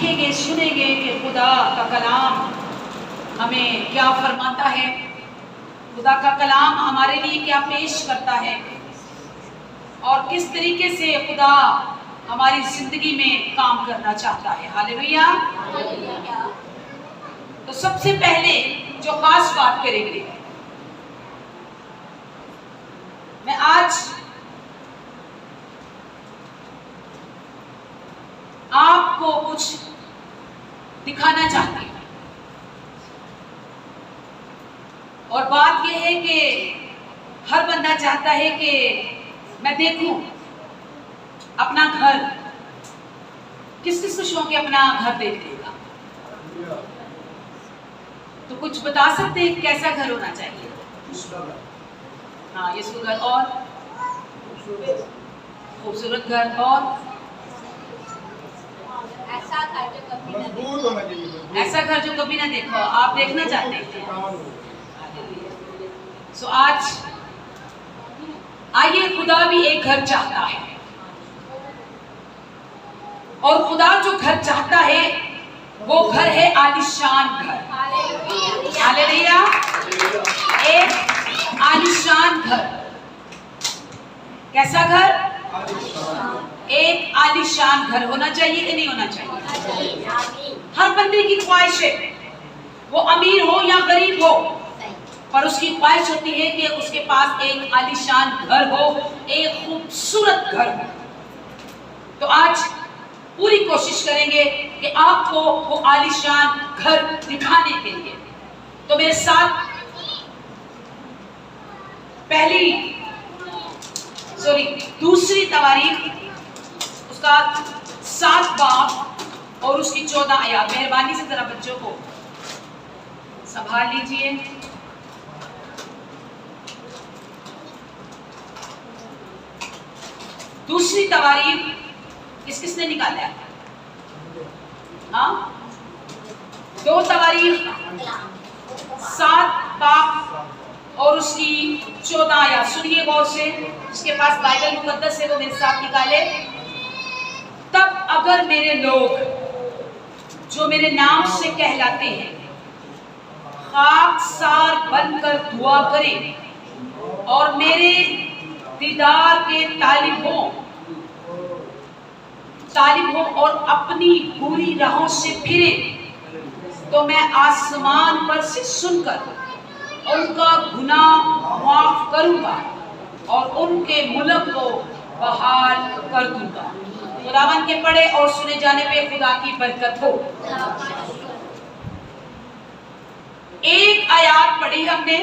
सीखेंगे, सुनेंगे कि खुदा का कलाम हमें क्या फरमाता है, खुदा का कलाम हमारे लिए क्या पेश करता है और किस तरीके से खुदा हमारी जिंदगी में काम करना चाहता है। हालेलुया। तो सबसे पहले जो खास बात करेंगे, मैं आज आपको कुछ दिखाना चाहती हूँ और बात यह है कि हर बंदा चाहता है कि मैं देखूं अपना घर, किस किस को शौक है अपना घर देखने का। तो कुछ बता सकते हैं कैसा घर होना चाहिए? हाँ, यीशु घर और खूबसूरत घर और ऐसा घर जो कभी ना देखो, आप देखना चाहते हैं। सो आज आइए, खुदा भी एक घर चाहता है और खुदा जो घर चाहता है वो घर है आलीशान घर। हालेलुया। एक आलीशान घर। कैसा घर? एक आलीशान घर होना चाहिए कि नहीं होना चाहिए? हर बंदे की ख्वाहिश है, वो अमीर हो या गरीब हो, पर उसकी ख्वाहिश होती है कि उसके पास एक आलीशान घर हो, एक खूबसूरत घर हो। तो आज पूरी कोशिश करेंगे कि आपको वो आलीशान घर दिखाने के लिए। तो मेरे साथ दूसरी तवारीख उसका 7 बाब और उसकी 14 आयत। मेहरबानी से जरा बच्चों को संभाल लीजिए। दूसरी तवारीख किसने निकाला है? हाँ, 2 तवारीख 7 बाब और उसकी 14 आयत। सुनिए गौर से, जिसके पास बाइबल मुकद्दस है वो मेरे साथ निकाले। तब अगर मेरे लोग जो मेरे नाम से कहलाते हैं खाकसार बनकर दुआ करें और मेरे दीदार के तालिब हो और अपनी बुरी राहों से फिरे, तो मैं आसमान पर से सुनकर उनका गुनाह माफ करूंगा और उनके मुल्क को बहाल कर दूंगा। खुदावन के पढ़े और सुने जाने पे खुदा की बरकत हो। एक आयत पढ़ी हमने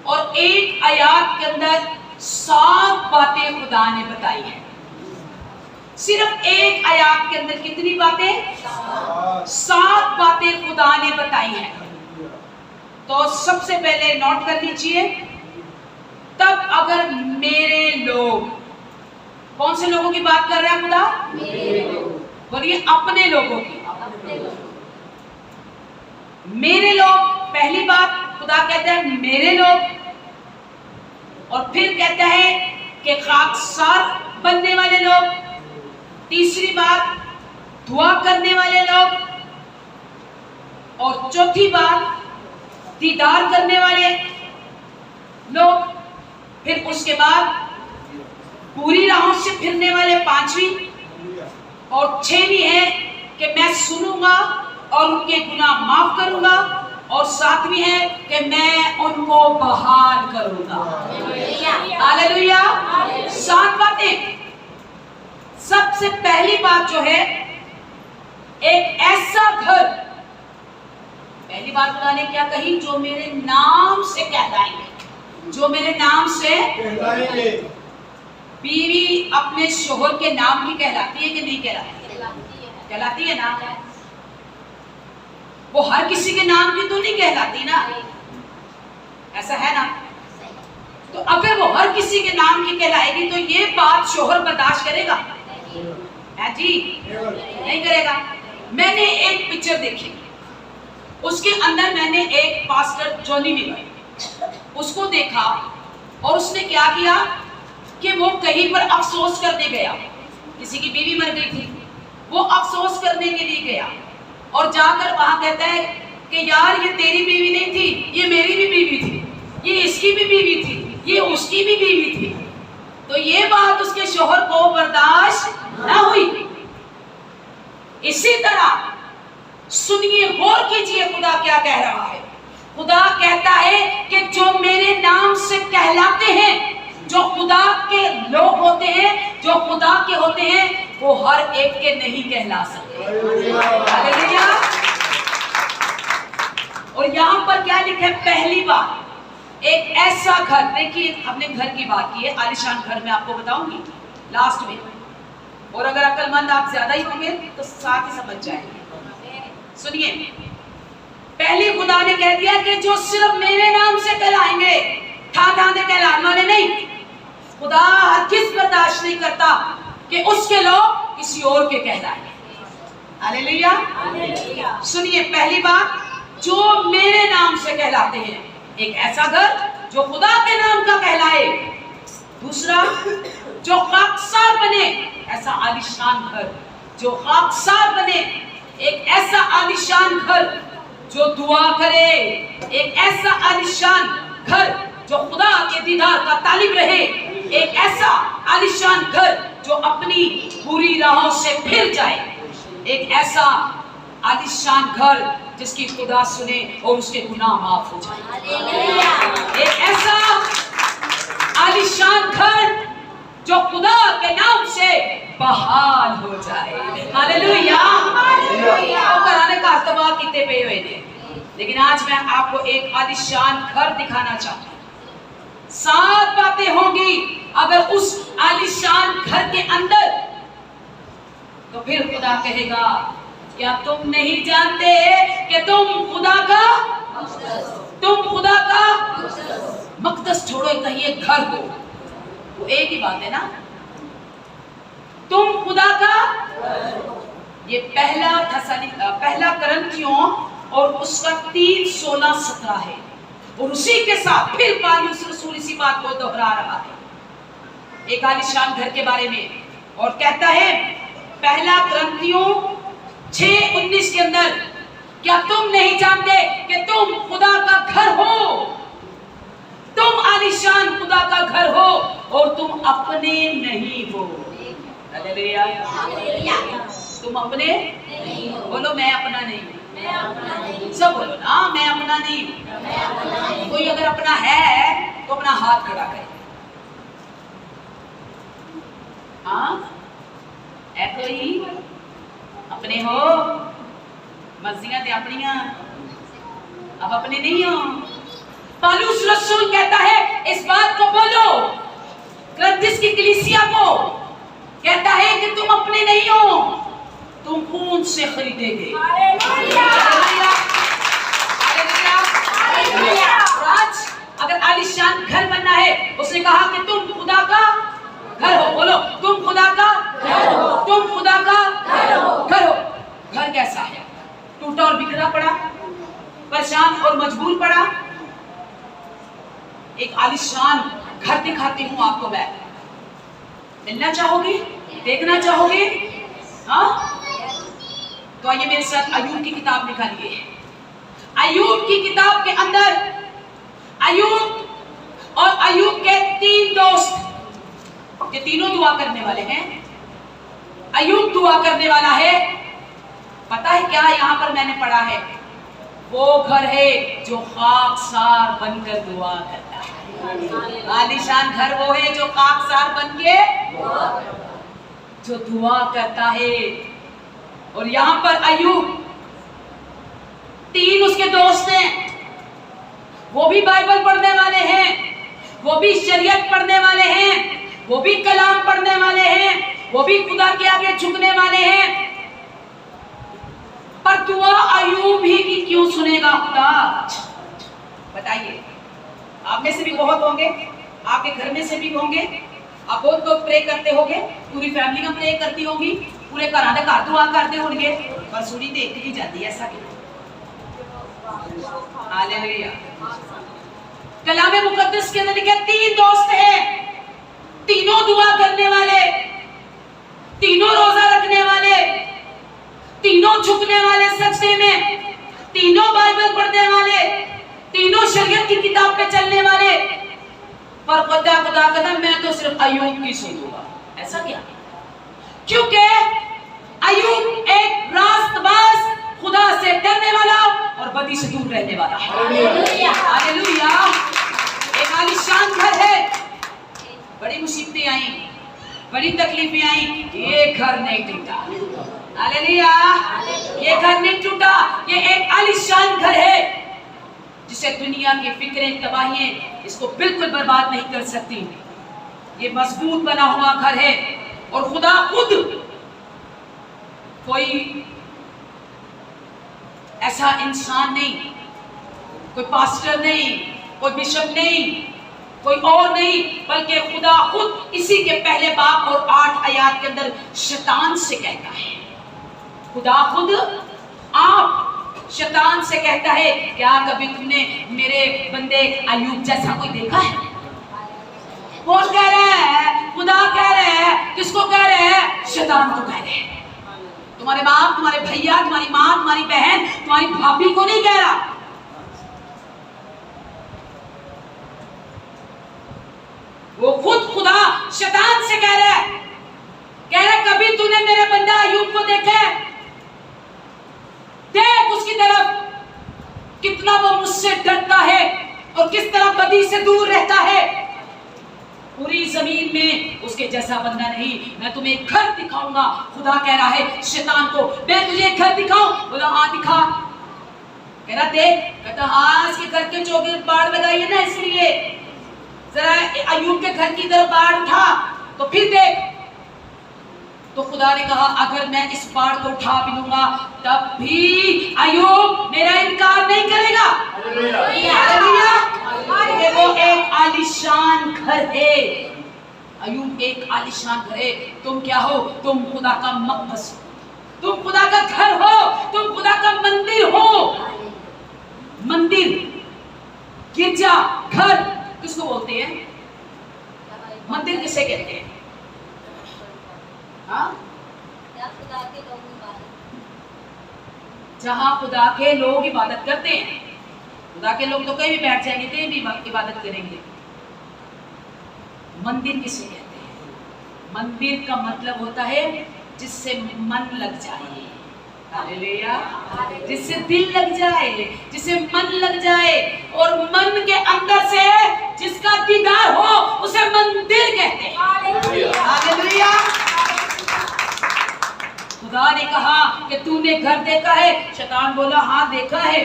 और एक आयत के अंदर 7 बातें खुदा ने बताई हैं। सिर्फ एक आयत के अंदर कितनी बातें? 7 बातें खुदा ने बताई हैं। तो सबसे पहले नोट कर लीजिए, तब अगर मेरे लोग, कौन से लोगों की बात कर रहे हैं खुदा? बोलिए, अपने लोगों की। मेरे लोग, पहली बात खुदा कहता है मेरे लोग, और फिर कहता है कि खाकसार बनने वाले लोग। तीसरी बात दुआ करने वाले लोग, और चौथी बात दीदार करने वाले लोग। फिर उसके बाद पूरी राहों से फिरने वाले 5वीं, और 6वीं है कि मैं सुनूंगा और उनके गुनाह माफ करूंगा, और 7वीं है कि मैं उनको बहाल करूंगा। हालेलुया। 7 बातें। सबसे पहली बात जो है, एक ऐसा घर, पहली बात खुदा ने क्या कही? जो मेरे नाम से कहलाएंगे, जो मेरे नाम से कहलाएंगे। बीवी अपने शोहर के नाम की कहलाती है कि नहीं कहलाती? कहलाती है ना। वो हर किसी के नाम की तो नहीं कहलाती ना, ऐसा है ना। तो अगर वो हर किसी के नाम की कहलाएगी तो ये बात शोहर बर्दाश्त करेगा? है जी, नहीं करेगा। मैंने एक पिक्चर देखी, उसके अंदर मैंने एक पास्टर जॉनी लीवर उसको देखा, और उसने क्या किया कि वो कहीं पर अफसोस करने गया, किसी की बीवी मर गई थी, वो अफसोस करने के लिए गया और जाकर वहां कहता है कि यार ये तेरी बीवी नहीं थी, ये मेरी भी बीवी थी, ये इसकी भी बीवी थी, ये उसकी भी बीवी थी। तो ये बात उसके शोहर को बर्दाश्त ना हुई। इसी तरह सुनिए, गौर कीजिए खुदा क्या कह रहा है। खुदा कहता है कि जो मेरे नाम से कहलाते हैं, जो खुदा के लोग होते हैं, जो खुदा के होते हैं, वो हर एक के नहीं कहला सकते। हालेलुया। और यहां पर क्या लिखा है? पहली बार एक ऐसा घर, देखिए अपने घर की बात की है, आलीशान घर में आपको बताऊंगी लास्ट में, और अगर अक्लमंद आप ज्यादा ही होंगे तो साथ ही समझ जाएंगे। सुनिए, पहले खुदा ने कह दिया कि जो सिर्फ मेरे नाम से कहलाएंगे, ठा दे कहलाने वाले नहीं। खुदा हरगिज़ बर्दाश्त नहीं करता कि उसके लोग किसी और के कहलाएं। हालेलुया। सुनिए, पहली बात, जो मेरे नाम से कहलाते हैं, एक ऐसा घर जो खुदा के नाम का कहलाए। दूसरा, जो खाकसार बने, ऐसा आलीशान घर जो खाकसार बने, एक ऐसा आलीशान घर जो दुआ करे, एक ऐसा आलीशान घर जो खुदा के दीदार का तालिब रहे, एक ऐसा आलीशान घर जो अपनी बुरी राहों से फिर जाए, एक ऐसा आलीशान घर जिसकी खुदा सुने और उसके गुनाह माफ हो जाए, एक ऐसा आलीशान घर जो खुदा के नाम से बहाल हो जाए। हालेलुया। तो कराने का अस्तबा कितने पे हुए ने, लेकिन आज मैं आपको एक आलीशान घर दिखाना चाहता हूँ। 7 बातें होंगी अगर उस आलीशान घर के अंदर, तो फिर खुदा कहेगा, क्या तुम नहीं जानते कि तुम खुदा का मकदस छोड़ो, कहिए घर हो, वो एक ही बात है ना, तुम खुदा का। ये पहला करंथियों और उसका 3:16-17 है, और उसी के साथ फिर पौलुस रसूल इसी बात को दोहरा रहा है एक आलीशान घर के बारे में, और कहता है पहला करंथियों 6:19 के अंदर, क्या तुम नहीं जानते कि तुम खुदा का घर हो, तुम आलीशान खुदा का घर हो और तुम अपने नहीं हो। हालेलुया। तुम अपने नहीं हो। बोलो, मैं अपना नहीं हूँ। सब बोलो ना, मैं अपना नहीं हूँ। कोई अगर अपना है तो अपना हाथ खड़ा करे। हाँ, है कोई अपने हो? मर्जियां ते अपनियां, अब अपने नहीं हो। पौलुस रसूल कहता है इस बात को बोलो, कुरिन्थियों की कलीसिया को कहता है कि तुम अपने नहीं हो, तुम खून से खरीदे गए। हालेलुया। हालेलुया। आज अगर आलीशान घर बनना है, उसने कहा कि तुम खुदा का घर हो। बोलो, तुम खुदा का घर हो, तुम खुदा का घर हो। घर कैसा है? टूटा और बिखरा पड़ा, परेशान और मजबूर पड़ा। एक आलीशान घर दिखाती हूँ आपको मैं। मिलना चाहोगे? देखना चाहोगे? हाँ, तो आइए मेरे साथ अय्यूब की किताब निकालिए। अय्यूब की किताब के अंदर अय्यूब और अय्यूब के 3 दोस्त, ये तीनों दुआ करने वाले हैं। अय्यूब दुआ करने वाला है। पता है क्या यहाँ पर मैंने पढ़ा है? वो घर है जो खाकसार बनकर दुआ करता है। आलीशान घर वो है जो खाकसार बनके जो दुआ करता है। और यहाँ पर अय्यूब, 3 उसके दोस्त हैं, वो भी बाइबल पढ़ने वाले हैं, वो भी शरीयत पढ़ने वाले हैं, वो भी कलाम पढ़ने वाले हैं, वो भी खुदा के आगे झुकने वाले हैं। पर दुआ अय्यूब ही की क्यों सुनेगा खुदा? बताइए। आप में से भी बहुत होंगे, आपके घर में से भी होंगे, आप बहुत लोग प्रे करते होंगे, पूरी फैमिली का प्रे करती होगी, पूरे घर आने का दुआ करते होंगे, पर सुनी तो एक ही जाती है, ऐसा क्यों? हालेलुया। कलाम मुकद्दस के अंदर लिखा 3 दोस्त हैं, तीनों दुआ करने वाले, तीनों रोजा रखने वाले, झुकने वाले, सजदे में, तीनों बाइबल पढ़ने वाले, तीनों शरीयत की किताब पे चलने वाले, पर खुदा कहता मैं तो सिर्फ अय्यूब की सुनूंगा। ऐसा क्या? क्योंकि अय्यूब एक रास्तबाज, खुदा से डरने वाला और बदी से दूर रहने वाला है। हालेलुया। एक आलीशान घर है, बड़ी मुसीबतें आई, बड़ी तकलीफें आई, ये घर नहीं टूटा। हालेलुया। ये घर नहीं टूटा, ये एक आलीशान घर है जिसे दुनिया की फिक्रें, तबाहियां इसको बिल्कुल बर्बाद नहीं कर सकती। ये मजबूत बना हुआ घर है और खुदा खुद, कोई ऐसा इंसान नहीं, कोई पास्टर नहीं, कोई बिशप नहीं, कोई और नहीं, बल्कि खुदा खुद इसी के पहले बाब और 8 आयत के अंदर शैतान से कहता है। खुदा खुद आप शैतान से कहता है, क्या कभी तुमने मेरे बंदे अय्यूब जैसा कोई देखा है? कौन कह रहा है? खुदा कह रहे हैं। किसको कह रहे हैं? शैतान को कह रहे हैं। तुम्हारे बाप, तुम्हारे भैया, तुम्हारी माँ, तुम्हारी बहन, तुम्हारी भाभी को नहीं कह रहा। वो खुद खुदा शैतान से कह रहा है, कभी तूने मेरे बंदा अय्यूब को देखा है? देख उसकी तरफ, कितना वो मुझसे डरता है और किस तरह बदी से दूर रहता है। पूरी जमीन में उसके जैसा बंदा नहीं। मैं तुम्हें एक घर दिखाऊंगा। खुदा कह रहा है शैतान को, मैं तुझे एक घर दिखाऊं? बोला हाँ दिखा। कह रहा देख, कहता हाँ इसके घर के चौके बाढ़ लगाई है ना, इसलिए जरा अय्यूब के घर की तरफ बाढ़ उठा तो फिर देख। तो खुदा ने कहा अगर मैं इस बाढ़ को उठा भी लूंगा तब भी अय्यूब मेरा इनकार नहीं करेगा। वो एक आलीशान घर है। अय्यूब एक आलीशान घर है। तुम क्या हो? तुम खुदा का मक़दस हो, तुम खुदा का घर हो, तुम खुदा का मंदिर हो। मंदिर, गिरजा, घर किसको बोलते हैं? मंदिर किसे कहते हैं? जहां खुदा के लोग इबादत करते हैं। खुदा के लोग तो कहीं भी बैठ जाएंगे, कहीं भी इबादत करेंगे। मंदिर किसे कहते हैं? मंदिर का मतलब होता है जिससे मन लग जाए। हालेलुया। जिससे दिल लग जाए, जिसे मन लग जाए, और मन के अंदर से जिसका दीदार हो उसे मंदिर कहते हैं। हालेलुया। खुदा ने कहा कि तूने घर देखा है? शैतान बोला हाँ देखा है।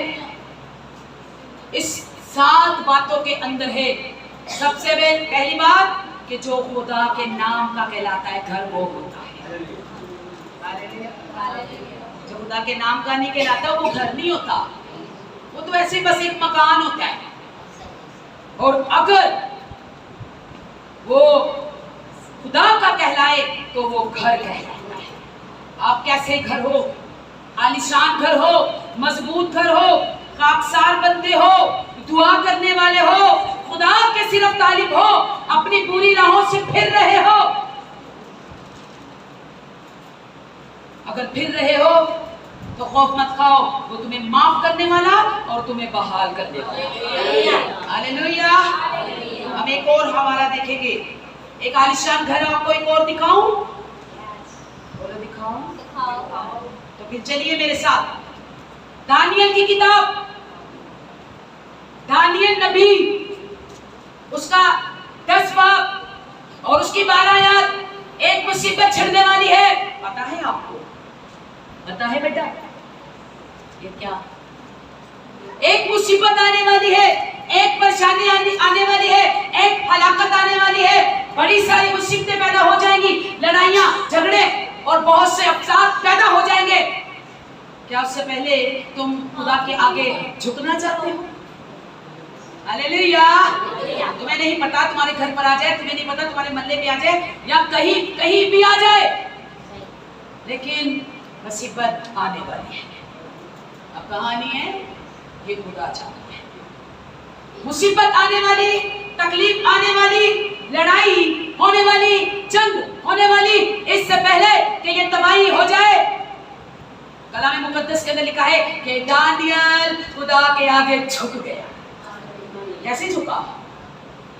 इस 7 बातों के अंदर है। सबसे पहली बात कि जो खुदा के नाम का कहलाता है घर वो होता है। जो खुदा के नाम का नहीं कहलाता वो घर नहीं होता, वो तो ऐसे बस एक मकान होता है। और अगर वो खुदा का कहलाए तो वो घर कहलाता है। आप कैसे घर हो? आलीशान घर हो, मजबूत घर हो, खाकसार बंदे हो, दुआ करने वाले हो, खुदा के सिर्फ तालिब हो, अपनी बुरी राहों से फिर रहे हो। अगर फिर रहे हो तो खौफ मत खाओ, वो तुम्हें माफ करने वाला और तुम्हें बहाल करने वाला। हालेलुया। हम एक और हवाला देखेंगे। एक आलीशान घर आपको एक और दिखाऊं? बोलो दिखाऊं? तो फिर चलिए मेरे साथ दानियल की किताब, दानियल नबी, उसका 10 बाब और उसकी 12 आयत। एक मुसीबत छिड़ने वाली है। पता है आपको? पता है बेटा ये क्या? एक मुसीबत आने वाली है, एक परेशानी आने वाली है, एक हलाकत आने वाली है। बड़ी सारी मुसीबतें पैदा हो जाएंगी, लड़ाइयां, झगड़े और बहुत से अफसाद पैदा हो जाएंगे। क्या उससे पहले तुम खुदा के आगे झुकना चाहते हो? हालेलुया। तुम्हें नहीं पता तुम्हारे घर पर आ जाए, तुम्हें नहीं पता तुम्हारे मोहल्ले में आ जाए, या कहीं कहीं भी आ जाए, लेकिन मुसीबत आने वाली है। अब कहानी है ये खुदा चाहता है। मुसीबत आने वाली, तकलीफ आने वाली, लड़ाई होने वाली, जंग होने वाली, इससे पहले कि ये तबाही हो जाए, कलाम 10 के अंदर लिखा है कि दानियल खुदा के आगे झुक गया। कैसे झुका?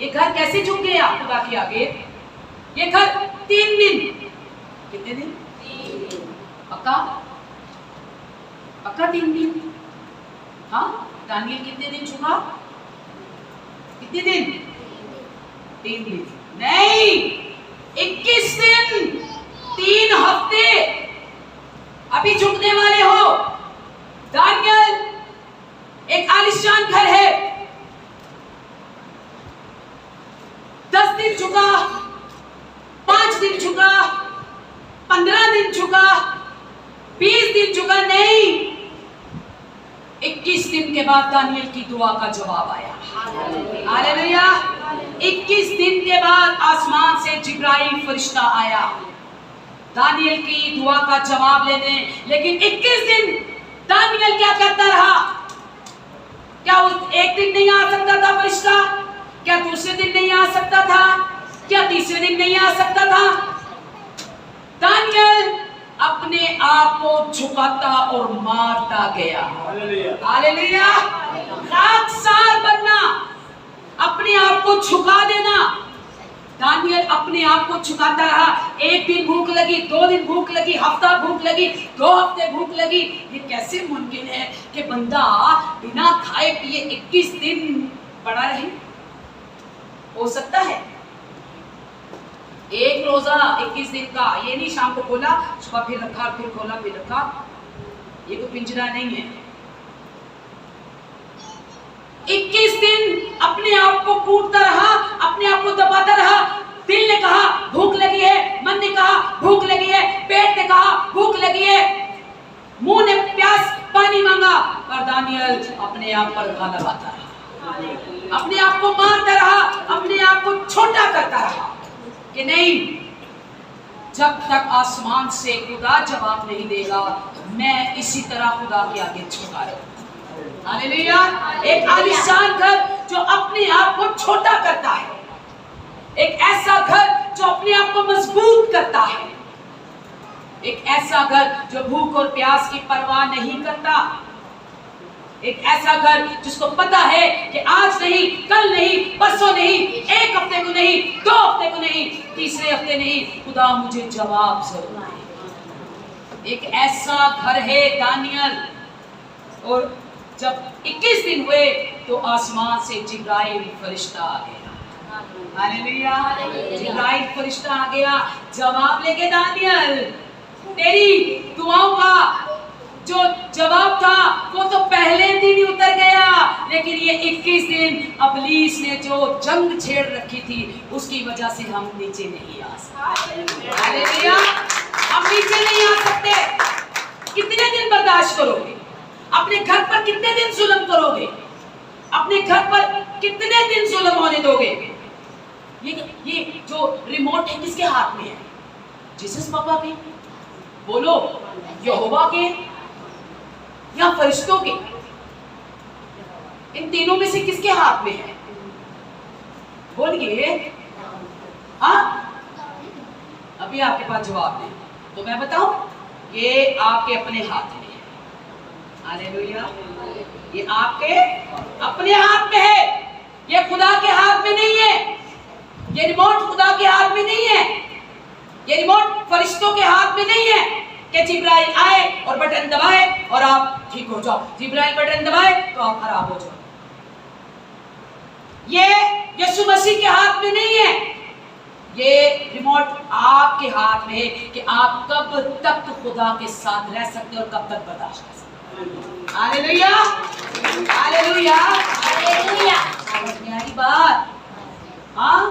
ये घर कैसे झुक गया खुदा के आगे? ये घर 3 दिन, कितने दिन? पक्का? पक्का 3 दिन? हाँ, दानियल कितने दिन झुका? कितने दिन? 3 दिन नहीं, 21 दिन, 3 हफ्ते। अभी झुकने वाले हो। दानियल एक आलीशान घर है, 10 दिन झुका, 5 दिन झुका, 15 दिन झुका, 20 दिन झुका नहीं, 21 दिन के बाद दानियल की दुआ का जवाब आया। हालेलुया। 21 दिन के बाद आसमान से जिब्राइल फरिश्ता आया दानियल की दुआ का जवाब लेने। लेकिन 21 दिन दानियल क्या करता रहा? क्या उस एक दिन नहीं आ सकता था फरिश्ता? क्या दूसरे दिन नहीं आ सकता था? क्या तीसरे दिन नहीं आ सकता था? दानियल अपने आप को झुकाता और मारता गया। हालेलुया। खाकसार बनना, अपने आप को झुका देना। दानियल अपने आप को झुकाता रहा। 1 दिन भूख लगी, 2 दिन भूख लगी, हफ्ता भूख लगी, 2 हफ्ते भूख लगी। ये कैसे मुमकिन है कि बंदा बिना खाए पिए 21 दिन पड़ा रहे? हो सकता है? एक रोजा 21 दिन का, ये नहीं शाम को खोला सुबह फिर रखा फिर खोला फिर रखा, ये तो पिंजरा नहीं है। 21 दिन अपने आप को कूटता रहा, अपने आप को दबाता रहा। दिल ने कहा भूख लगी है, मन ने कहा भूख लगी है, पेट ने कहा भूख लगी है, मुंह ने प्यास पानी मांगा, पर दानियल अपने आप पर घा दबाता रहा, अपने आप को मारता रहा, अपने आप को छोटा करता रहा कि नहीं, जब तक आसमान से खुदा जवाब नहीं देगा मैं इसी तरह खुदा के आगे झुका रहूंगा। हालेलुया। एक आलीशान घर जो अपने आप को छोटा करता है, एक ऐसा घर जो अपने आप को मजबूत करता है, एक ऐसा घर जो भूख और प्यास की परवाह नहीं करता, एक ऐसा घर जिसको पता है कि आज नहीं, कल नहीं, परसों नहीं, 1 हफ्ते को नहीं, 2 हफ्ते को नहीं, तीसरे हफ्ते नहीं, खुदा मुझे जवाब जरूर दे। एक ऐसा घर है दानियल। और जब 21 दिन हुए तो आसमान से जिब्राइल फरिश्ता आ गया। हालेलुया। जिब्राइल फरिश्ता आ गया, जवाब लेके दानियल तेरी दुआओं का जो जवाब था वो तो पहले दिन ही उतर गया, लेकिन ये 21 दिन इब्लीस ने जो जंग छेड़ रखी थी उसकी वजह से हम नीचे नहीं आ सकते। हालेलुया। हम नीचे नहीं आ सकते। कितने दिन बर्दाश्त करोगे? अपने घर पर कितने दिन जुल्म करोगे? अपने घर पर कितने दिन जुल्म होने दोगे? ये जो रिमोट है किसके हाथ में है? जीसस पापा के? बोलो, यहोवा के या फरिश्तों के? इन तीनों में से किसके हाथ में है? बोलिए। हाँ, अभी आपके पास जवाब नहीं तो मैं बताऊं, ये आपके अपने हाथ में है। हालेलुया। ये आपके अपने हाथ में है, ये खुदा के हाथ में नहीं है। ये रिमोट खुदा के हाथ में नहीं है, ये रिमोट फरिश्तों के हाथ में नहीं है कि जिब्राइल आए और बटन दबाए और आप ठीक हो जाओ, जिब्राइल बटन दबाए तो आप खराब हो जाओ। ये यीशु मसीह के हाथ में नहीं है, ये रिमोट आपके हाथ में है कि आप कब तक खुदा के साथ रह सकते हो और कब तक बर्दाश्त कर सकते। Hallelujah, hallelujah, hallelujah. समझ में आई बात? हाँ,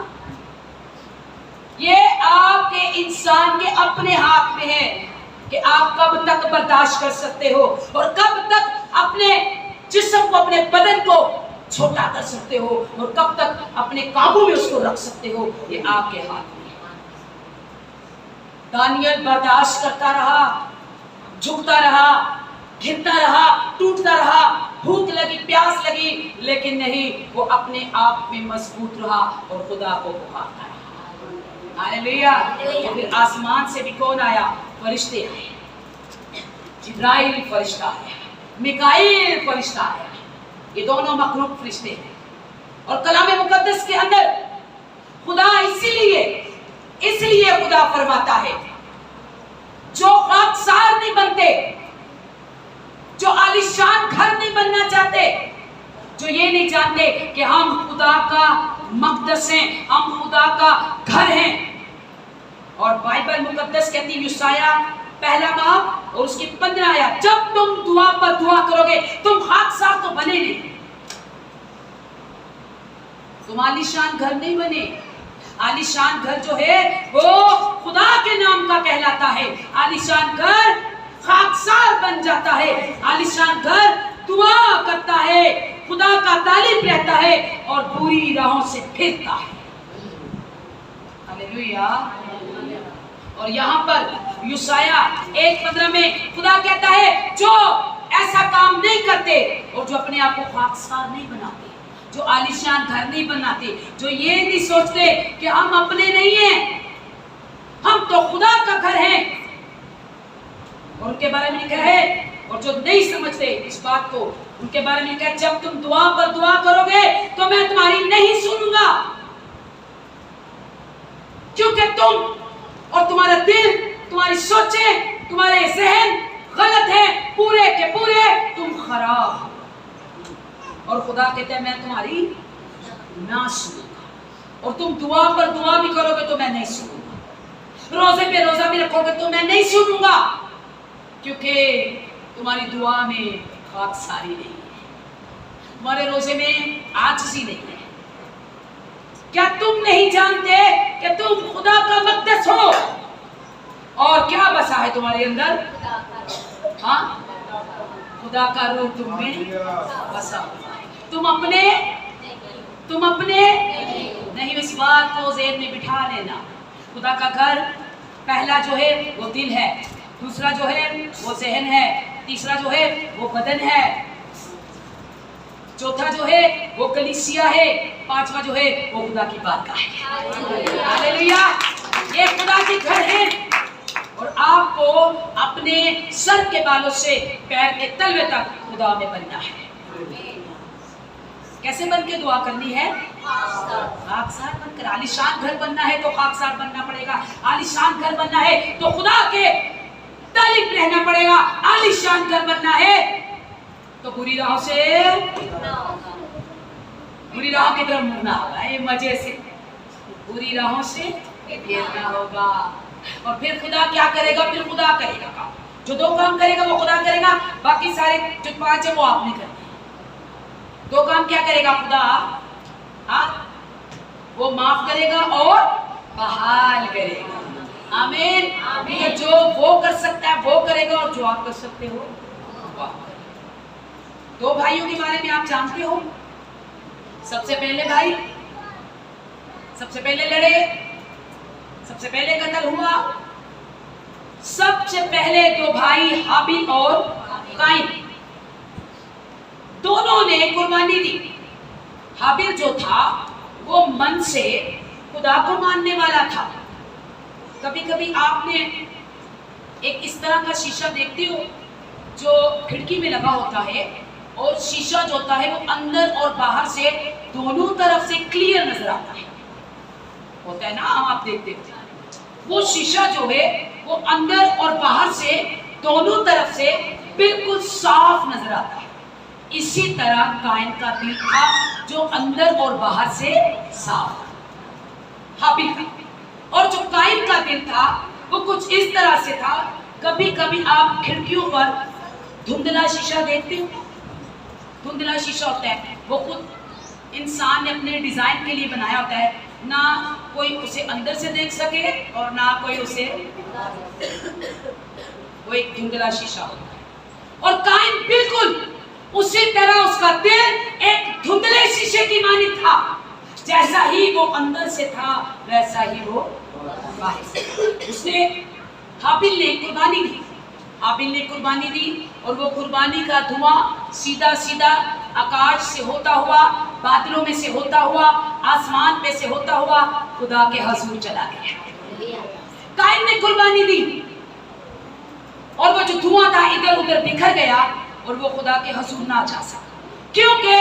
ये आपके इंसान के अपने हाथ में है कि आप कब तक बर्दाश्त कर सकते हो और कब तक अपने जिस्म को, अपने बदन को छोटा कर सकते हो और कब तक अपने काबू में उसको रख सकते हो। ये आपके हाथ में है। दानियल बर्दाश्त करता रहा, झुकता रहा, गिरता रहा, टूटता रहा, भूख लगी, प्यास लगी, लेकिन नहीं, वो अपने आप में मजबूत रहा और खुदा को पुकारता रहा। हालेलुया। तो फिर आसमान से भी कौन आया? फरिश्ते आए। जिब्राइल फरिश्ता आया, मिकाईल फरिश्ता आया। ये दोनों मखलूक फरिश्ते हैं। और कलाम मुकद्दस के अंदर खुदा इसलिए खुदा फरमाता है, जो खाकसार नहीं बनते, जो आलीशान घर नहीं बनना चाहते, जो ये नहीं जानते कि हम खुदा का मक़दस हैं, हम खुदा का घर हैं। और बाइबल मुकद्दस कहती है, यूसाया पहला बाब और उसकी 15 आयत, जब तुम दुआ पर दुआ करोगे तुम खाकसार तो बने नहीं, तुम आलीशान घर नहीं बने। आलीशान घर जो है वो खुदा के नाम का कहलाता है। आलीशान घर खाकसार बन जाता है। आलीशान घर दुआ करता है, खुदा का तालिब रहता है और बुरी राहों से फिरता है। हालेलुया। और यहाँ पर यूसाया 1:15 में खुदा कहता है, जो ऐसा काम नहीं करते और जो अपने आप को खाकसार नहीं बनाते, जो आलीशान घर नहीं बनाते, जो ये नहीं सोचते कि हम अपने नहीं हैं, हम तो खुदा का घर हैं, और उनके बारे में लिखा है, और जो नहीं समझते इस बात को, उनके बारे में लिखा है, जब तुम दुआ पर दुआ करोगे तो मैं तुम्हारी नहीं सुनूंगा, क्योंकि तुम और तुम्हारा दिल, तुम्हारी सोचें, तुम्हारे जहन गलत है, पूरे के पूरे तुम खराब। और खुदा कहते हैं, मैं तुम्हारी ना सुनूंगा। और तुम दुआ पर दुआ भी करोगे तो मैं नहीं सुनूंगा, रोजे पे रोजा भी रखोगे तो मैं नहीं सुनूंगा, क्योंकि तुम्हारी दुआ में खाकसारी नहीं है, तुम्हारे रोजे में आजिज़ी नहीं है। क्या तुम नहीं जानते कि तुम खुदा का मक़दस हो? और क्या बसा है तुम्हारे अंदर? हाँ, खुदा का रूह तुम में बसा हुआ है। तुम अपने नहीं। इस बात को ज़हन में बिठा लेना। खुदा का घर पहला जो है वो दिल है, दूसरा जो है वो ज़हन है, तीसरा जो है वो बदन है, चौथा जो है वो कलीसिया है, पांचवा जो है वो खुदा की बारगाह है। हालेलुया। ये खुदा के घर है और आपको अपने सर के बालों से पैर के तलवे तक खुदा में बनना है। कैसे बन के दुआ करनी है? खाकसार बनकर। आलीशान घर बनना है तो खाकसार बनना पड़ेगा। आलीशान घर बनना है तो खुदा के तालिब रहना पड़ेगा। आलीशान घर बनना है तो बुरी राहों की तरफ मुड़ना होगा। ये मजे से बुरी राहों से घेरना होगा। और फिर खुदा क्या करेगा? फिर खुदा करेगा काम। जो 2 काम करेगा वो खुदा करेगा, बाकी सारे जो 5 है वो आपने करने। 2 काम क्या करेगा खुदा? हाँ, वो माफ करेगा और बहाल करेगा। आमीन। आमीन। जो वो कर सकता है वो करेगा और जो आप कर सकते हो वो आप करेगा। 2 भाइयों के बारे में आप जानते हो। सबसे पहले भाई सबसे पहले लड़े, सबसे पहले कत्ल हुआ। सबसे पहले 2 भाई हाबिल और काइन, दोनों ने कुर्बानी दी। हाबिल जो था वो मन से खुदा को मानने वाला था। कभी कभी आपने एक इस तरह का शीशा देखते हो जो खिड़की में लगा होता है, और शीशा जो होता है वो अंदर और बाहर से दोनों तरफ से क्लियर नजर आता है। होता है ना, आप देखते हो वो शीशा जो है वो अंदर और बाहर से दोनों तरफ से बिल्कुल साफ नजर आता है। इसी तरह काइन का दिल था जो अंदर और बाहर से साफ। हाबिल का और जो काइन का दिल था वो कुछ इस तरह से था। कभी कभी आप खिड़कियों पर धुंधला शीशा देखते हो। धुंधला शीशा होता है वो खुद इंसान ने अपने डिजाइन के लिए बनाया होता है, ना कोई उसे अंदर से देख सके और ना कोई उसे, वो एक धुंधला शीशा होता है। और काइन बिल्कुल उसी तरह उसका दिल एक धुंधले शीशे की मानित था। जैसा ही वो अंदर से था वैसा ही वो बाहर से। उसने हाबिल ने कुर्बानी दी। हाबिल ने कुर्बानी दी और वो कुर्बानी का धुआं सीधा सीधा आकाश से होता हुआ, बादलों में से होता हुआ, आसमान में से होता हुआ खुदा के हजूर चला गया। काइन ने कुर्बानी दी और वो जो धुआं था इधर गया और वो खुदा के हुजूर ना जा सका, क्योंकि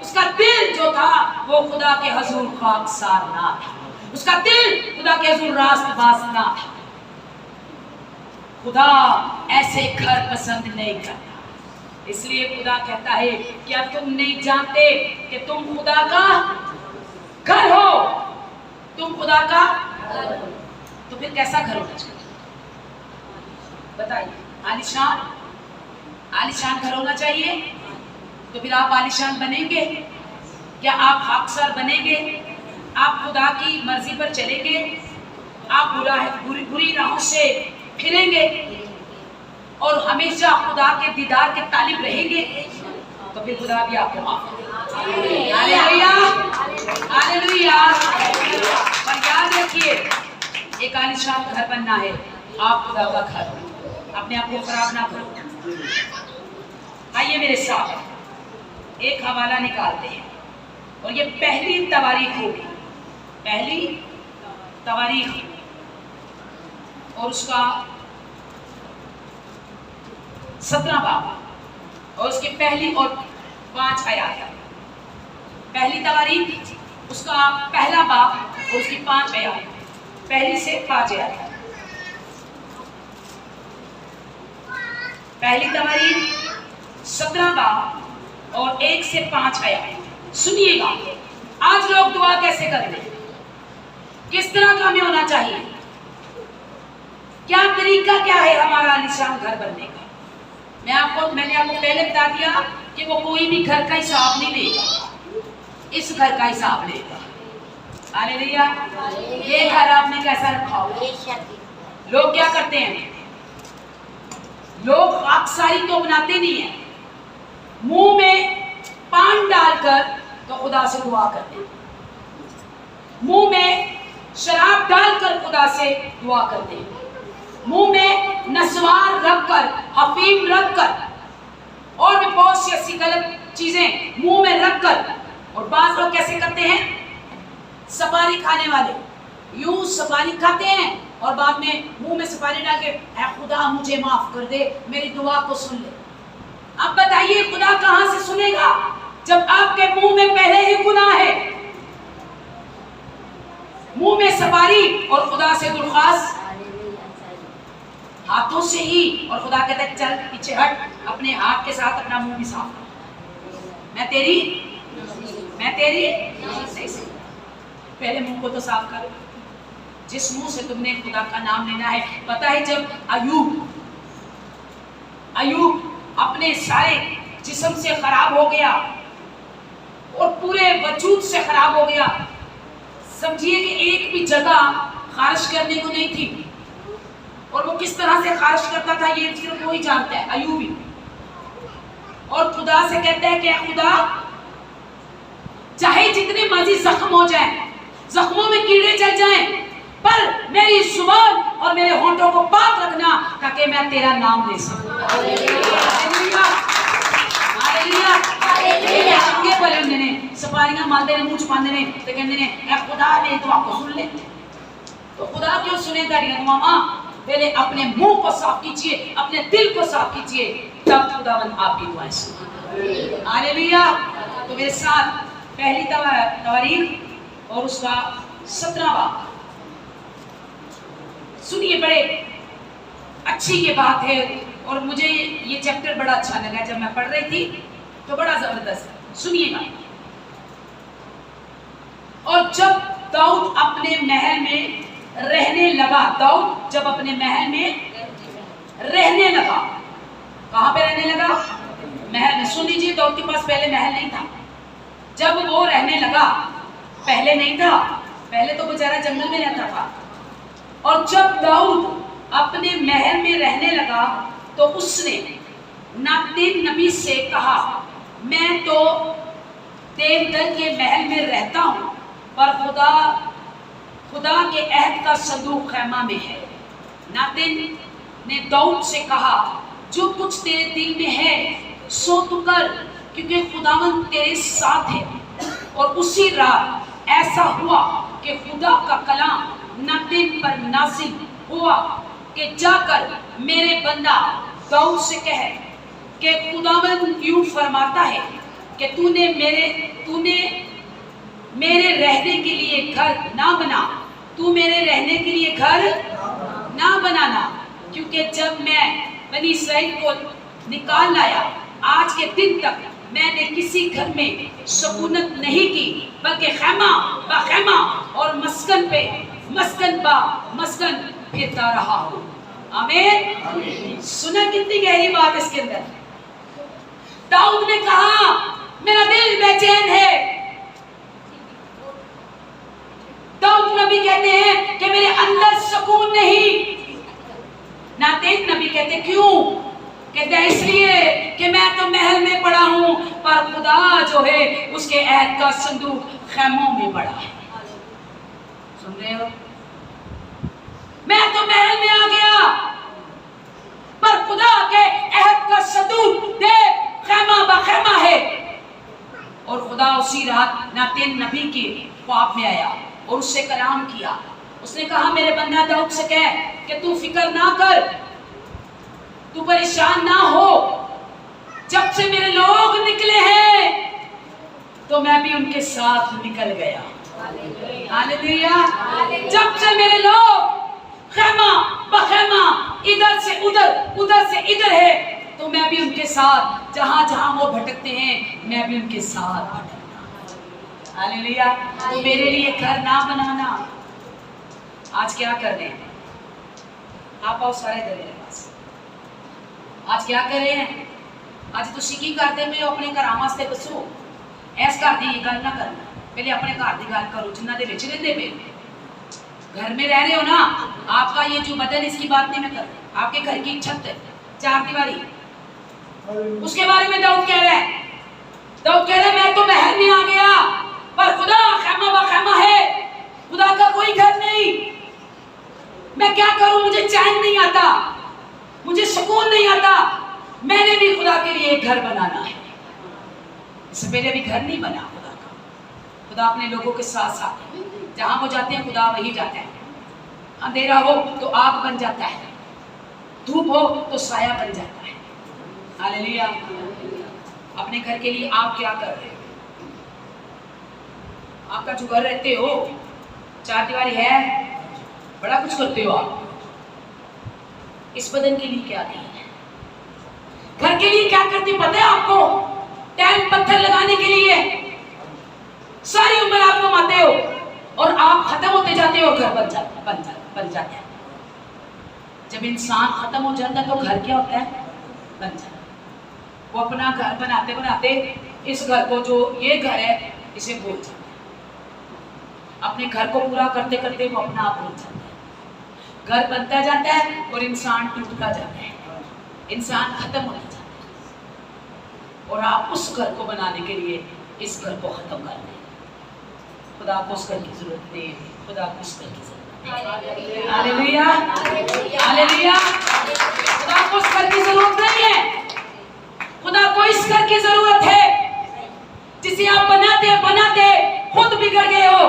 उसका दिल जो था वो खुदा के हुजूर खाकसार ना था, उसका दिल खुदा के हुजूर रास्तबाज ना था। खुदा ऐसे घर पसंद नहीं करता, इसलिए खुदा कहता है क्या तुम नहीं जानते कि तुम खुदा का घर हो, तुम खुदा का तो फिर कैसा घर होना चाहिए बताइए? आलीशान, आलीशान घर होना चाहिए। तो फिर आप आलीशान बनेंगे क्या? आप खाकसार बनेंगे? आप खुदा की मर्जी पर चलेंगे? आप बुरी राहों से फिरेंगे और हमेशा खुदा के दीदार के तालिब रहेंगे? तो फिर खुदा भी आपको माफ करेगा। Hallelujah, hallelujah. पर याद रखिए, एक आलीशान घर बनना है, आप खुदा का घर, अपने आप को खराब ना करो। आइए मेरे साथ एक हवाला निकालते हैं, और ये पहली तवारीख होगी, पहली तवारीख, और उसका 17 बाब और उसकी पहली और 5 आयत। पहली तवारीख उसका पहला बाब और उसकी 5 आयत, पहली से 5 आयत। पहली तवारीख 17 बाब और 1 से 5 आयत। सुनिएगा, आज लोग दुआ कैसे करते हैं, किस तरह का हमें होना चाहिए, क्या तरीका क्या है हमारा आलीशान घर बनने का। मैंने आपको पहले बता दिया कि वो कोई भी घर का हिसाब नहीं लेगा, इस घर का हिसाब लेगा। हालेलुया। ये घर आपने कैसा रखा होगा? लोग क्या करते हैं, लोग खाकसारी तो बनाते नहीं है, मुंह में पान डालकर तो खुदा से दुआ करते हैं, मुंह में शराब डालकर खुदा से दुआ करते हैं, मुंह में नस्वार रखकर, हफीम रखकर और भी बहुत सी ऐसी गलत चीजें मुंह में रखकर। और बात लोग कैसे करते हैं, सफारी खाने वाले यूं सफारी खाते हैं और बाद में मुंह में सफारी डाल के, ऐ खुदा मुझे माफ कर दे, मेरी दुआ को सुन ले। अब बताइए खुदा कहां से सुनेगा जब आपके मुंह में पहले ही गुनाह है, मुंह में सफारी और खुदा से दुर्खास्त हाथों से ही। और खुदा कहता है चल पीछे हट, अपने हाथ के साथ अपना मुंह भी साफ कर, मैं तेरी सही से पहले मुंह को तो साफ कर, जिस मुंह से तुमने खुदा का नाम लेना है। पता है जब अयूब अपने सारे जिस्म से खराब हो गया और पूरे वजूद से खराब हो गया, समझिए कि एक भी जगह खारिश करने को नहीं थी, और वो किस तरह से खारिश करता था ये सिर्फ वो ही जानता है, अयूबी। और खुदा से कहता है कि खुदा चाहे जितने मर्जी जख्म हो जाए, जख्मों में कीड़े चल जाएं, पर मेरी जुबान और मेरे होंठों को पाक रखना ताकि मैं तेरा नाम ले सकूं। Hallelujah, hallelujah, hallelujah. ये बोले उन्होंने सफारियां मारते ने, मुंह छुपाते ने, तो कहते ने ऐ खुदा मेरी दुआ को सुन ले। तो खुदा क्यों सुनेगा तेरी दुआ? पहले अपने मुंह को साफ कीजिए, अपने दिल को साफ कीजिए, तब खुदावंद आपकी दुआएं सुनेगा। हालेलुया। तो मेरे साथ पहली तवारीख और उसका 17 बाब सुनिए, बड़े अच्छी ये बात है और मुझे ये चैप्टर बड़ा अच्छा लगा जब मैं पढ़ रही थी, तो बड़ा जबरदस्त। सुनिएगा, और जब दाऊद अपने महल में रहने लगा, दाऊद जब अपने महल में रहने लगा, कहां पे रहने लगा? महल में। सुन लीजिए, दाऊद के पास पहले महल नहीं था, जब वो रहने लगा, पहले नहीं था, पहले तो बेचारा जंगल में रहता था। और जब दाऊद अपने महल में रहने लगा तो उसने नातिन नबी से कहा, मैं तो देवदर के महल में रहता हूं, पर खुदा के अहद का संदूक खैमा में है। नातिन ने दाऊद से कहा, जो कुछ तेरे दिल में है सो तू कर, क्योंकि खुदावंद तेरे साथ है। और उसी रात ऐसा हुआ कि खुदा का कलाम नातिन पर नाज़िल हुआ कि जाकर मेरे बंदा दाऊद से कहे, कि खुदावंद यूं फरमाता है कि तूने मेरे रहने के लिए घर ना बना, तू मेरे रहने के लिए घर ना बनाना, क्योंकि जब मैं बनी इस्राएल को निकाल लाया आज के दिन तक मैंने किसी घर में सकूनत नहीं की, बल्कि खैमा बा खैमा और मस्कन पे मस्कन बा मस्कन फिरता रहा हूँ। आमीन। सुना कितनी गहरी बात इसके अंदर। दाऊद ने कहा मेरा दिल बेचैन है। दाऊद नबी कहते हैं कि मेरे अंदर सुकून नहीं। नातेन नबी कहते क्यों? कहते हैं इसलिए कि मैं तो महल में पड़ा हूं, पर खुदा जो है उसके अहद का संदूक खैमों में पड़ा है। सुन रहे हो? मैं तो महल में आ गया, पर खुदा के अहद का संदूक देख खैमा बखैमा है। और खुदा उसी रात नातेन नबी के ख्वाब में आया और उससे कलाम किया। उसने कहा मेरे बंदा दाऊद से कह कि तू फिक्र ना कर, तू परेशान ना हो। जब से मेरे लोग निकले हैं तो मैं भी उनके साथ निकल गया। हालेलुया। जब से मेरे लोग खैमा बखैमा इधर से उधर उधर से इधर है तो मैं भी उनके साथ, जहां जहां वो भटकते हैं मैं भी उनके साथ भटकता। हालेलुया। तो मेरे लिए घर ना बनाना। आज क्या कर रहे हैं आप? आओ सारे इधर मेरे पास। आज क्या कर रहे हैं? आज तो की करते पे अपने घर वास्ते दसो। इस घर की गल ना करना, पहले अपने घर की गल करो जिन्होंने रहते पे। घर में रह रहे हो ना, आपका ये जो बदन इसकी बात नहीं मैं कर रही। आपके घर की छत है, चार दीवारी, उसके बारे में दाऊद कह रहा है। दाऊद कह रहा है मैं तो महल में आ गया, पर खुदा खैमा बखैमा है, खुदा का कोई घर नहीं। मैं क्या करूं? मुझे चैन नहीं आता, मुझे सुकून नहीं आता। मैंने भी खुदा के लिए एक घर बनाना है। इससे पहले भी घर नहीं बना खुदा का। खुदा अपने लोगों के साथ साथ है। जहां वो जाते हैं खुदा वही जाता है। अंधेरा हो तो आग बन जाता है, धूप हो तो साया बन जाता है। हालेलुया। अपने घर के लिए आप क्या कर रहे हो? आपका जो घर रहते हो, चार दीवारी है, बड़ा कुछ करते हो आप। इस बदन के लिए क्या किया है? घर के लिए क्या करते पता है आपको? टाइम पत्थर लगाने के लिए सारी उम्र आप कमाते हो और आप खत्म होते जाते हो, घर बन जाता है। जब इंसान खत्म हो जाता है तो घर क्या होता है? बन जाता है। वो अपना घर बनाते बनाते इस घर को, जो ये घर है, इसे भूल जाता है। अपने घर को पूरा करते करते वो अपना आप भूल जाता है। घर बनता जाता है और इंसान टूटता जाता है, इंसान खत्म होता जाता है। और आप उस घर को बनाने के लिए इस घर को खत्म कर दें। खुदा को उस घर की जरूरत नहीं है, खुदा को उस घर की जरूरत है। Hallelujah, hallelujah. खुदा को उस घर की जरूरत नहीं है, खुदा को इस घर की जरूरत है जिसे आप बनाते बनाते खुद बिगड़ गए हो।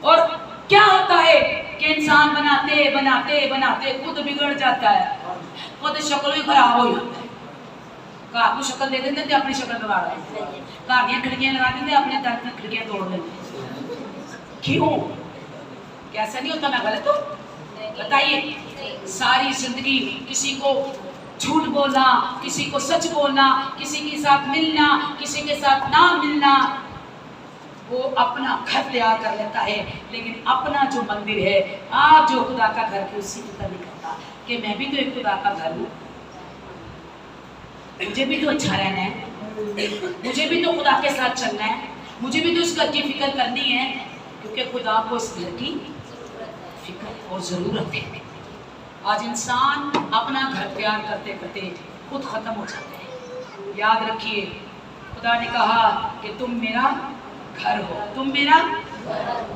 और क्या होता है कि इंसान बनाते बनाते बनाते खुद बिगड़ जाता है, खुद शक्ल भी खराब हो जाता है। घर को शक्ल दे देते थे, अपनी शक्ल बिगाड़ देते। घर दी खिड़कियां लगा देते, अपने दर की खिड़कियां तोड़ देते। क्यों? कैसा नहीं होता? मैं गलत हूं? बताइए। सारी जिंदगी किसी को झूठ बोलना, किसी को सच बोलना, किसी के साथ मिलना, किसी के साथ ना मिलना, वो अपना घर तैयार कर लेता है। लेकिन अपना जो मंदिर है, आप जो खुदा का घर है, उसी की तरह नहीं करता कि मैं भी तो एक खुदा का घर हूँ, मुझे भी तो अच्छा रहना है, मुझे भी तो खुदा के साथ चलना है, मुझे भी तो इस घर की फिक्र करनी है, क्योंकि खुदा को इस घर की फिक्र और जरूरत है। आज इंसान अपना घर तैयार करते करते खुद खत्म हो जाते हैं। याद रखिए, खुदा ने कहा कि तुम मेरा घर हो, तुम मेरा।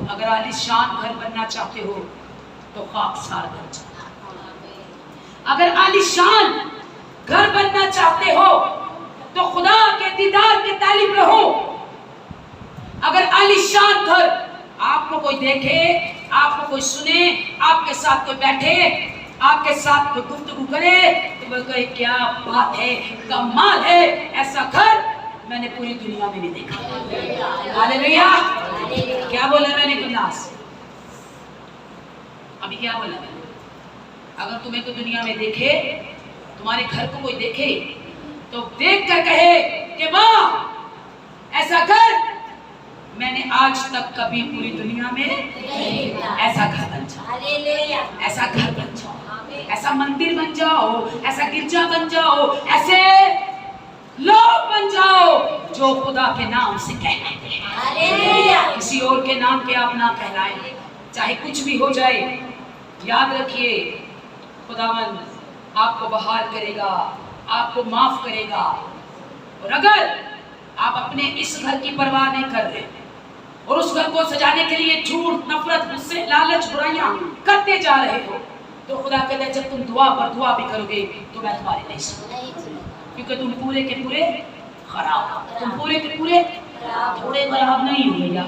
अगर आलीशान घर बनना चाहते हो तो खाकसार बन जाओ। अगर आलीशान घर बनना चाहते हो तो खुदा के दीदार के तालिब रहो। अगर आलीशान घर, आपको कोई देखे, आपको कोई सुने, आपके साथ कोई बैठे, आपके साथ कोई गुफ्तगू करे, तुम्हें कहे क्या बात है, कमाल है, ऐसा घर मैंने पूरी दुनिया में नहीं देखा। हालेलुया। क्या बोला मैंने गुनास? अभी क्या बोला मैंने? अगर तुम्हें कोई दुनिया में देखे, तुम्हारे घर को कोई देखे, तो देख कर कहे कि वाह, ऐसा घर मैंने आज तक कभी पूरी दुनिया में, ऐसा घर बन जाओ, ऐसा घर बन जाओ, ऐसा मंदिर बन जाओ, ऐसा गिरजा बन जाओ, ऐसे लोग बन जाओ जो खुदा के नाम से कहलाते हैं। किसी और के नाम के आप ना कहलाएं, चाहे कुछ भी हो जाए। याद रखिए, खुदावंद आपको बहाल करेगा, आपको माफ करेगा। और अगर आप अपने इस घर की परवाह नहीं कर रहे और उस घर को सजाने के लिए झूठ, नफरत, गुस्से, लालच, बुराइयां करते जा रहे हो, तो खुदा कहता है जब तुम दुआ पर दुआ भी करोगे तो मैं तुम्हारी नहीं सुनूंगा, क्योंकि तुम पूरे के पूरे खराब हो। तुम पूरे के पूरे थोड़े खराब नहीं हो भैया,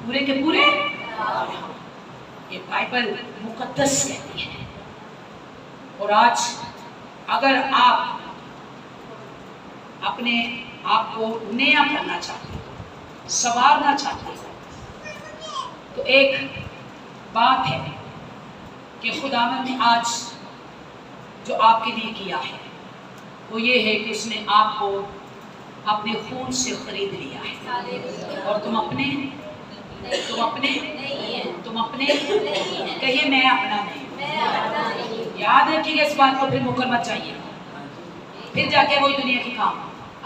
पूरे के पूरे खराब। ये बाइबल मुकद्दस कहती है। और आज अगर आप अपने आप को नया करना चाहते हो, संवारना चाहते हो, तो एक बात है कि खुदावंद ने आज जो आपके लिए किया है वो ये है कि उसने आपको अपने खून से खरीद लिया है। और तुम अपने कहिए मैं अपना नहीं। याद रखिएगा इस बात को, फिर मुकर मत जाइए, फिर जाके वही दुनिया की काम।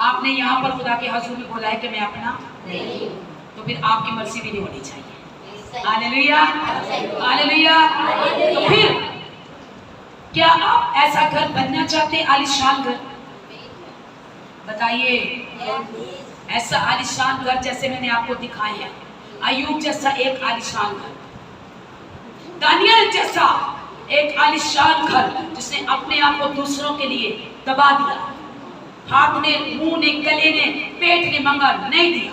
आपने यहाँ पर खुदा के हजूर में बोला है कि मैं अपना नहीं, तो फिर आपकी मर्जी भी नहीं होनी चाहिए। Hallelujah, hallelujah. तो फिर क्या आप ऐसा घर बनना चाहते हैं, आलीशान घर? बताइए, ऐसा आलीशान घर जैसे मैंने आपको दिखाए हैं। अय्यूब जैसा एक आलीशान घर, दानियल जैसा एक आलीशान घर, जिसने अपने आप को दूसरों के लिए दबा दिया। हाथ ने, मुंह ने, गले ने, पेट ने मंगा नहीं दिया,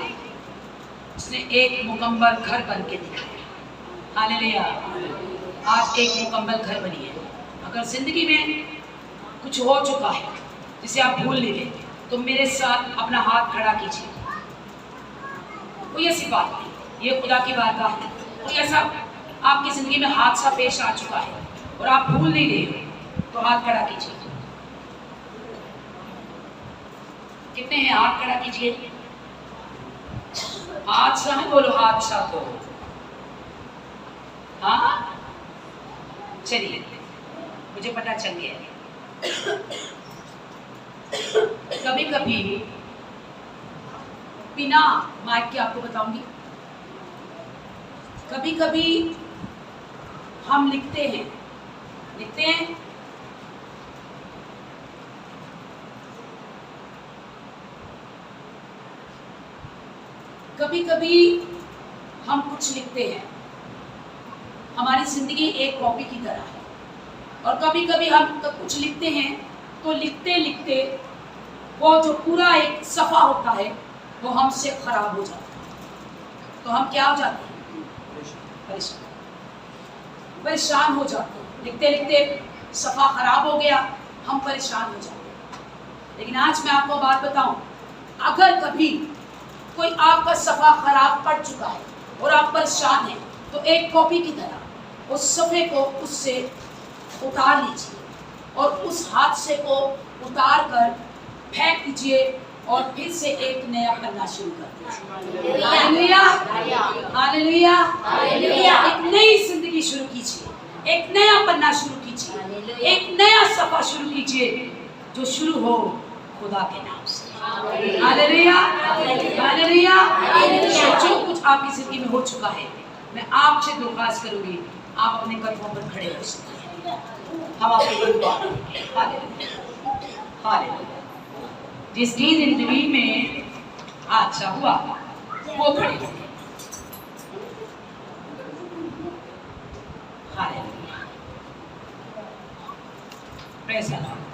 उसने एक मुकम्मल घर बन के दिखाया। हालेलुया। आज एक मुकम्मल घर बनी है। अगर जिंदगी में कुछ हो चुका है जिसे आप भूल नहीं गए, तो मेरे साथ अपना हाथ खड़ा कीजिए। कोई ऐसी बात नहीं, ये खुदा की बारगाह है। कोई ऐसा आपकी जिंदगी में हादसा पेश आ चुका है और आप भूल नहीं गए, तो हाथ खड़ा कीजिए। कितने हैं? हाथ खड़ा कीजिए। हादसा है, बोलो हादसा। तो हाँ, चलिए, मुझे पता चल गया। कभी कभी बिना माइक के आपको बताऊंगी, कभी कभी हम लिखते हैं कभी कभी हम कुछ लिखते हैं। हमारी जिंदगी एक कॉपी की तरह है, और कभी कभी हम कुछ लिखते हैं तो लिखते लिखते वो जो पूरा एक सफ़ा होता है वो हमसे खराब हो जाता है। तो हम क्या हो जाते हैं? परेशान हो जाते हैं। लिखते लिखते सफ़ा खराब हो गया, हम परेशान हो जाते हैं। लेकिन आज मैं आपको बात बताऊं, अगर कभी कोई आपका सफ़ा खराब पड़ चुका है और आप परेशान हैं, तो एक कॉपी की तरह उस सफ़े को उससे उतार लीजिए और उस हादसे को उतार कर फेंक दीजिए और फिर से एक नया पन्ना शुरू कर दीजिए। Hallelujah, hallelujah, hallelujah. एक नई जिंदगी शुरू कीजिए, एक नया पन्ना शुरू कीजिए, एक नया सफ़ा शुरू कीजिए जो शुरू हो खुदा के नाम से। Hallelujah, hallelujah. जो कुछ आपकी जिंदगी में हो चुका है, मैं आपसे दरख्वास्त करूंगी, आप अपने कदमों पर खड़े हो सकते हैं। हम आपके दुआ करेंगे। Hallelujah, hallelujah. जिसकी जिंदगी में अच्छा हुआ वो खड़े हो। Hallelujah, praise the Lord.